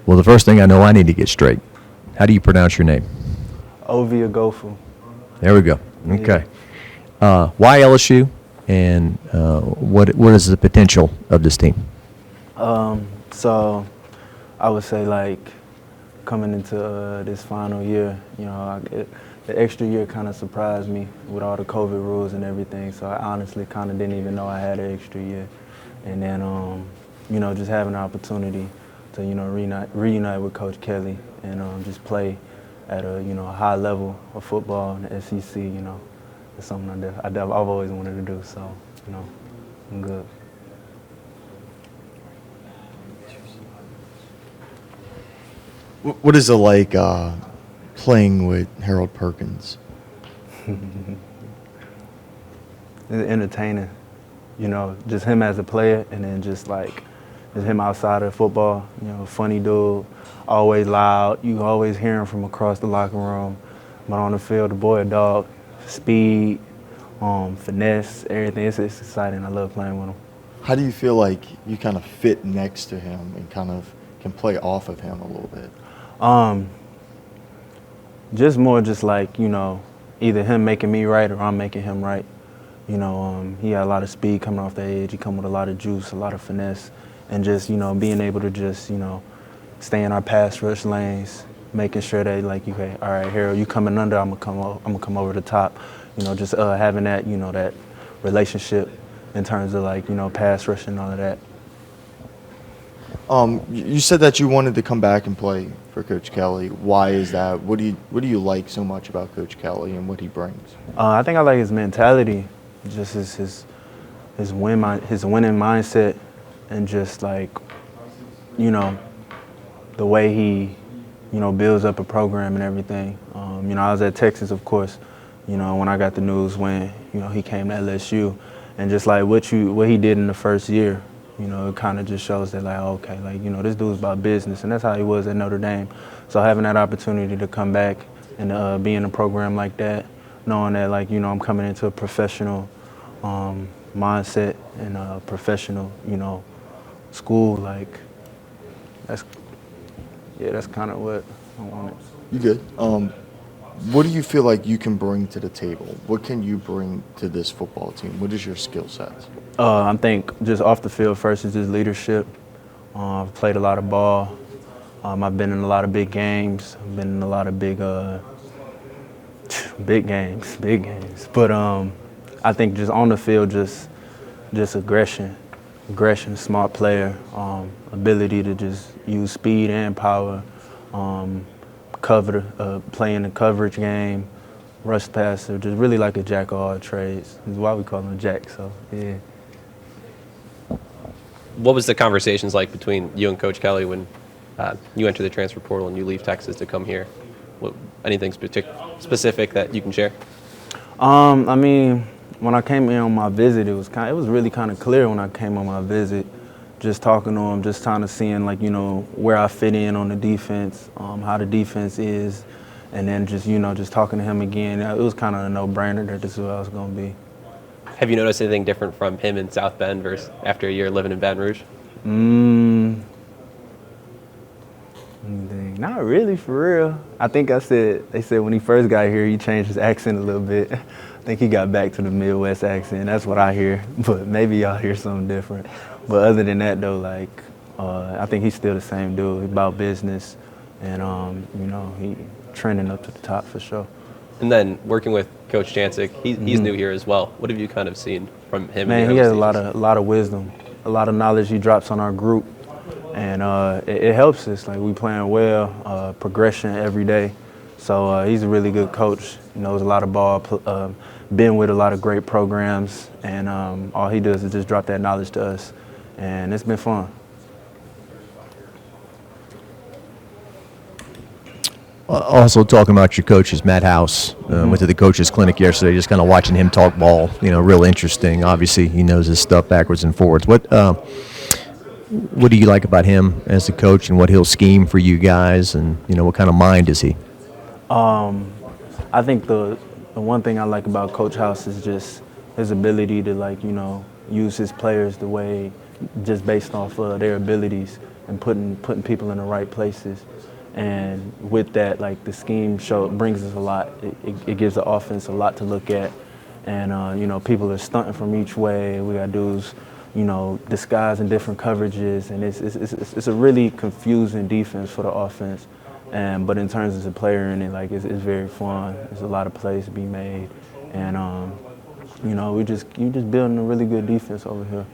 Well, the first thing I know I need to get straight. How do you pronounce your name? Ovie Oghoufo. There we go. Okay. Why LSU, and what is the potential of this team? So I would say, like, coming into this final year, you know, the extra year kind of surprised me with all the COVID rules and everything. So I honestly kind of didn't even know I had an extra year. And then, you know, just having the opportunity to, you know, reunite with Coach Kelly and just play at a, you know, high level of football in the SEC, you know, it's something I've always wanted to do. So, you know, I'm good. What is it like playing with Harold Perkins? It's entertaining, you know, just him as a player, and then just like just him outside of football, you know, funny dude, always loud. You always hear him from across the locker room. But on the field, the boy a dog, speed, finesse, everything. It's exciting. I love playing with him. How do you feel like you kind of fit next to him and kind of can play off of him a little bit? Just more just like, you know, either him making me right or I'm making him right. You know, he had a lot of speed coming off the edge. He come with a lot of juice, a lot of finesse, and just, you know, being able to just, you know, stay in our pass rush lanes, making sure that, like, okay, all right, Harold, you coming under, I'm gonna come over the top. You know, just having that, you know, that relationship in terms of, like, you know, pass rush and all of that. You said that you wanted to come back and play for Coach Kelly. Why is that? What do you like so much about Coach Kelly and what he brings? I think I like his mentality, just his winning mindset, and just, like, you know, the way he, you know, builds up a program and everything. You know, I was at Texas, of course, you know, when I got the news when, you know, he came to LSU, and just like what he did in the first year. You know, it kind of just shows that, like, okay, like, you know, this dude's about business, and that's how he was at Notre Dame. So having that opportunity to come back and be in a program like that, knowing that, like, you know, I'm coming into a professional mindset and a professional, you know, school, like, that's kind of what I wanted. You good? What do you feel like you can bring to the table? What can you bring to this football team? What is your skill set? I think just off the field first is just leadership. I've played a lot of ball. I've been in a lot of big games. I've been in a lot of big games. But I think just on the field, just aggression, smart player, ability to just use speed and power, play in the coverage game, rush passer, just really like a jack of all trades. That's why we call him Jack. So yeah. What was the conversations like between you and Coach Kelly when you enter the transfer portal and you leave Texas to come here? Anything specific that you can share? I mean, when I came in on my visit, it was really kind of clear when I came on my visit. Just talking to him, just kind of seeing, like, you know, where I fit in on the defense, how the defense is, and then just, you know, just talking to him again. It was kind of a no-brainer that this is what I was going to be. Have you noticed anything different from him in South Bend versus after a year living in Baton Rouge? Not really, for real. I think they said when he first got here, he changed his accent a little bit. I think he got back to the Midwest accent. That's what I hear, but maybe y'all hear something different. But other than that, though, like, I think he's still the same dude. He's about business, and, you know, he trending up to the top for sure. And then working with Coach Jancic, he's new here as well. What have you kind of seen from him? Man, he has a lot of wisdom, a lot of knowledge he drops on our group, and it helps us. Like, we playing well, progression every day. So he's a really good coach. He knows a lot of ball, been with a lot of great programs, and all he does is just drop that knowledge to us, and it's been fun. Also talking about your coaches, Matt House, went to the coaches clinic yesterday, just kind of watching him talk ball, you know, real interesting. Obviously, he knows his stuff backwards and forwards. What do you like about him as a coach, and what he'll scheme for you guys, and, you know, what kind of mind is he? I think the one thing I like about Coach House is just his ability to, like, you know, use his players the way, just based off their abilities, and putting people in the right places. And with that, like the scheme brings us a lot. It gives the offense a lot to look at. And, you know, people are stunting from each way. We got dudes, you know, disguised in different coverages. And it's a really confusing defense for the offense. But in terms of the player in it, like, it's very fun. There's a lot of plays to be made. And, you know, you just building a really good defense over here.